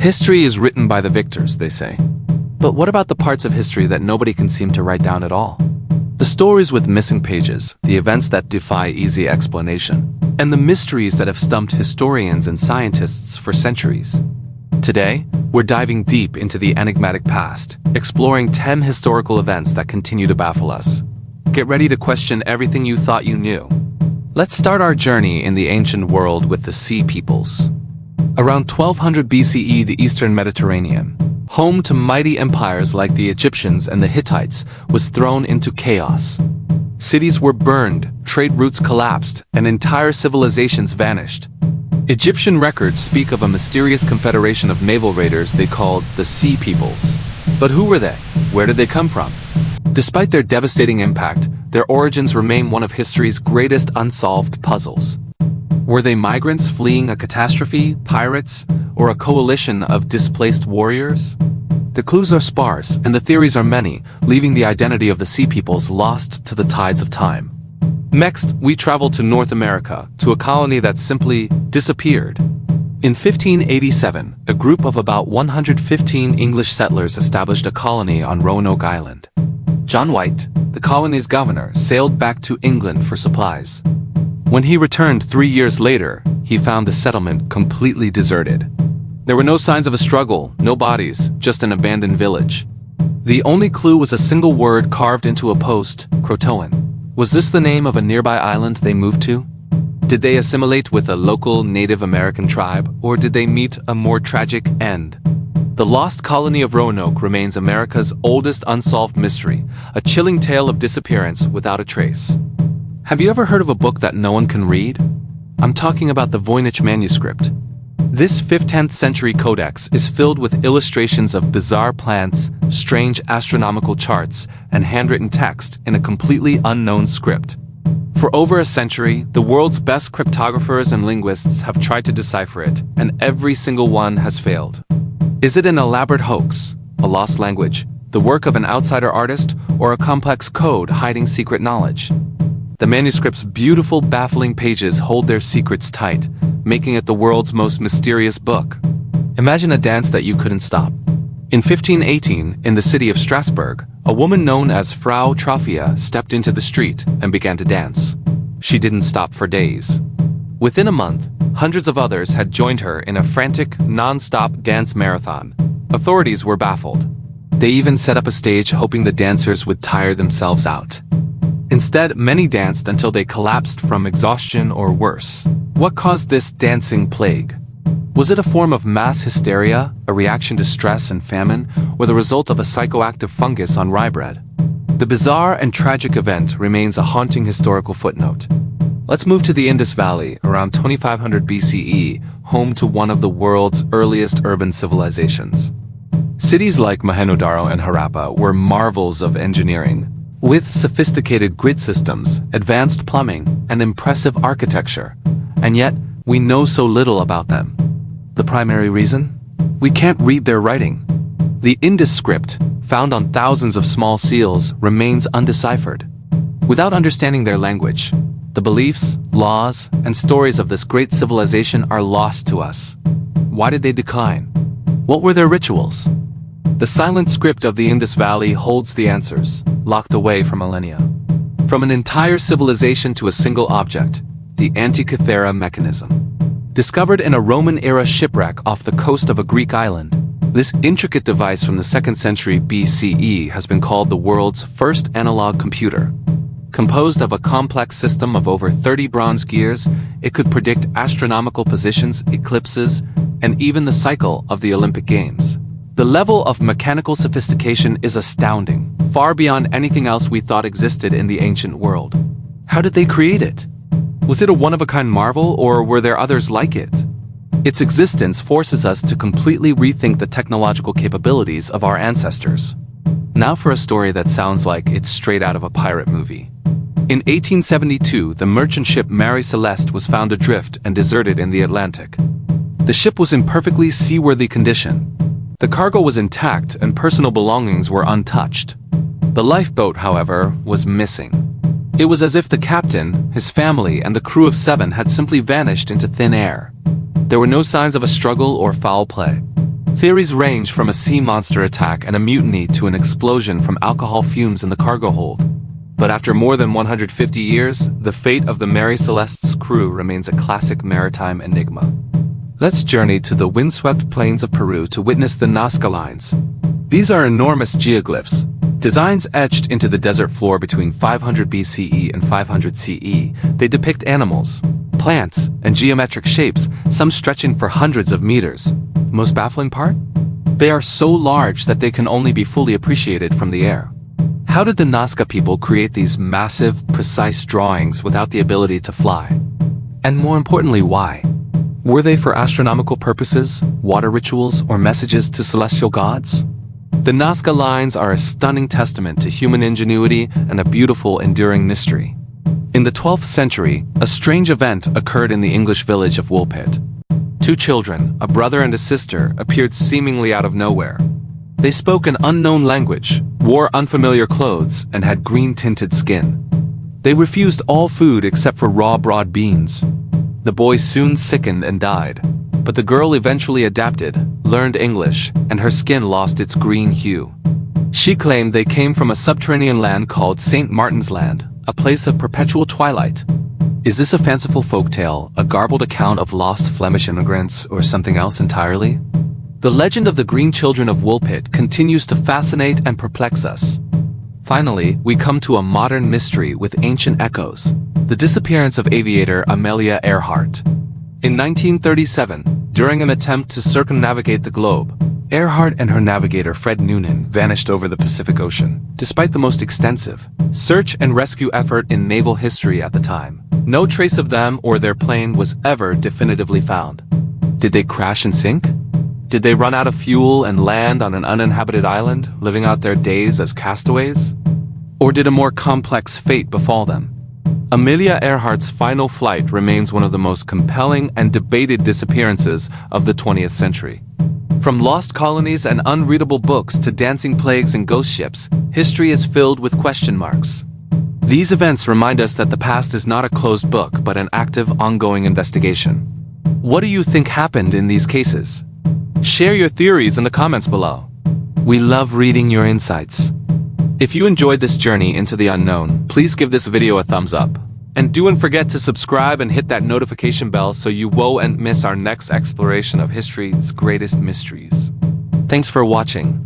History is written by the victors, they say. But what about the parts of history that nobody can seem to write down at all? The stories with missing pages, the events that defy easy explanation, and the mysteries that have stumped historians and scientists for centuries. Today, we're diving deep into the enigmatic past, exploring 10 historical events that continue to baffle us. Get ready to question everything you thought you knew. Let's start our journey in the ancient world with the Sea Peoples. Around 1200 BCE, the Eastern Mediterranean, home to mighty empires like the Egyptians and the Hittites, was thrown into chaos. Cities were burned, trade routes collapsed, and entire civilizations vanished. Egyptian records speak of a mysterious confederation of naval raiders they called the Sea Peoples. But who were they? Where did they come from? Despite their devastating impact, their origins remain one of history's greatest unsolved puzzles. Were they migrants fleeing a catastrophe, pirates, or a coalition of displaced warriors? The clues are sparse, and the theories are many, leaving the identity of the Sea Peoples lost to the tides of time. Next, we travel to North America, to a colony that simply disappeared. In 1587, a group of about 115 English settlers established a colony on Roanoke Island. John White, the colony's governor, sailed back to England for supplies. When he returned 3 years later, he found the settlement completely deserted. There were no signs of a struggle, no bodies, just an abandoned village. The only clue was a single word carved into a post, Croatoan. Was this the name of a nearby island they moved to? Did they assimilate with a local Native American tribe, or did they meet a more tragic end? The lost colony of Roanoke remains America's oldest unsolved mystery, a chilling tale of disappearance without a trace. Have you ever heard of a book that no one can read? I'm talking about the Voynich manuscript. This 5th-10th century codex is filled with illustrations of bizarre plants, strange astronomical charts, and handwritten text in a completely unknown script. For over a century, the world's best cryptographers and linguists have tried to decipher it, and every single one has failed. Is it an elaborate hoax, a lost language, the work of an outsider artist, or a complex code hiding secret knowledge? The manuscript's beautiful, baffling pages hold their secrets tight, making it the world's most mysterious book. Imagine a dance that you couldn't stop. In 1518, in the city of Strasbourg, a woman known as Frau Trophia stepped into the street and began to dance. She didn't stop for days. Within a month, hundreds of others had joined her in a frantic, non-stop dance marathon. Authorities were baffled. They even set up a stage hoping the dancers would tire themselves out. Instead, many danced until they collapsed from exhaustion or worse. What caused this dancing plague? Was it a form of mass hysteria, a reaction to stress and famine, or the result of a psychoactive fungus on rye bread? The bizarre and tragic event remains a haunting historical footnote. Let's move to the Indus Valley, around 2500 BCE, home to one of the world's earliest urban civilizations. Cities like Mohenjo-daro and Harappa were marvels of engineering, with sophisticated grid systems, advanced plumbing, and impressive architecture. And yet, we know so little about them. The primary reason? We can't read their writing. The Indus script, found on thousands of small seals, remains undeciphered. Without understanding their language, the beliefs, laws, and stories of this great civilization are lost to us. Why did they decline? What were their rituals? The silent script of the Indus Valley holds the answers, locked away for millennia. From an entire civilization to a single object, the Antikythera mechanism. Discovered in a Roman-era shipwreck off the coast of a Greek island, this intricate device from the 2nd century BCE has been called the world's first analog computer. Composed of a complex system of over 30 bronze gears, it could predict astronomical positions, eclipses, and even the cycle of the Olympic Games. The level of mechanical sophistication is astounding, far beyond anything else we thought existed in the ancient world. How did they create it? Was it a one-of-a-kind marvel, or were there others like it? Its existence forces us to completely rethink the technological capabilities of our ancestors. Now for a story that sounds like it's straight out of a pirate movie. In 1872, the merchant ship Mary Celeste was found adrift and deserted in the Atlantic. The ship was in perfectly seaworthy condition. The cargo was intact and personal belongings were untouched. The lifeboat, however, was missing. It was as if the captain, his family, and the crew of 7 had simply vanished into thin air. There were no signs of a struggle or foul play. Theories range from a sea monster attack and a mutiny to an explosion from alcohol fumes in the cargo hold. But after more than 150 years, the fate of the Mary Celeste's crew remains a classic maritime enigma. Let's journey to the windswept plains of Peru to witness the Nazca lines. These are enormous geoglyphs, designs etched into the desert floor between 500 BCE and 500 CE. They depict animals, plants, and geometric shapes, some stretching for hundreds of meters. The most baffling part? They are so large that they can only be fully appreciated from the air. How did the Nazca people create these massive, precise drawings without the ability to fly? And more importantly, why? Were they for astronomical purposes, water rituals, or messages to celestial gods? The Nazca lines are a stunning testament to human ingenuity and a beautiful, enduring mystery. In the 12th century, a strange event occurred in the English village of Woolpit. Two children, a brother and a sister, appeared seemingly out of nowhere. They spoke an unknown language, wore unfamiliar clothes, and had green-tinted skin. They refused all food except for raw broad beans. The boy soon sickened and died, but the girl eventually adapted, learned English, and her skin lost its green hue. She claimed they came from a subterranean land called St. Martin's Land, a place of perpetual twilight. Is this a fanciful folktale, a garbled account of lost Flemish immigrants, or something else entirely? The legend of the Green Children of Woolpit continues to fascinate and perplex us. Finally, we come to a modern mystery with ancient echoes: the disappearance of aviator Amelia Earhart. In 1937, during an attempt to circumnavigate the globe, Earhart and her navigator Fred Noonan vanished over the Pacific Ocean. Despite the most extensive search and rescue effort in naval history at the time, no trace of them or their plane was ever definitively found. Did they crash and sink? Did they run out of fuel and land on an uninhabited island, living out their days as castaways? Or did a more complex fate befall them? Amelia Earhart's final flight remains one of the most compelling and debated disappearances of the 20th century. From lost colonies and unreadable books to dancing plagues and ghost ships, history is filled with question marks. These events remind us that the past is not a closed book but an active, ongoing investigation. What do you think happened in these cases? Share your theories in the comments below. We love reading your insights. If you enjoyed this journey into the unknown, please give this video a thumbs up. And don't forget to subscribe and hit that notification bell so you won't miss our next exploration of history's greatest mysteries. Thanks for watching.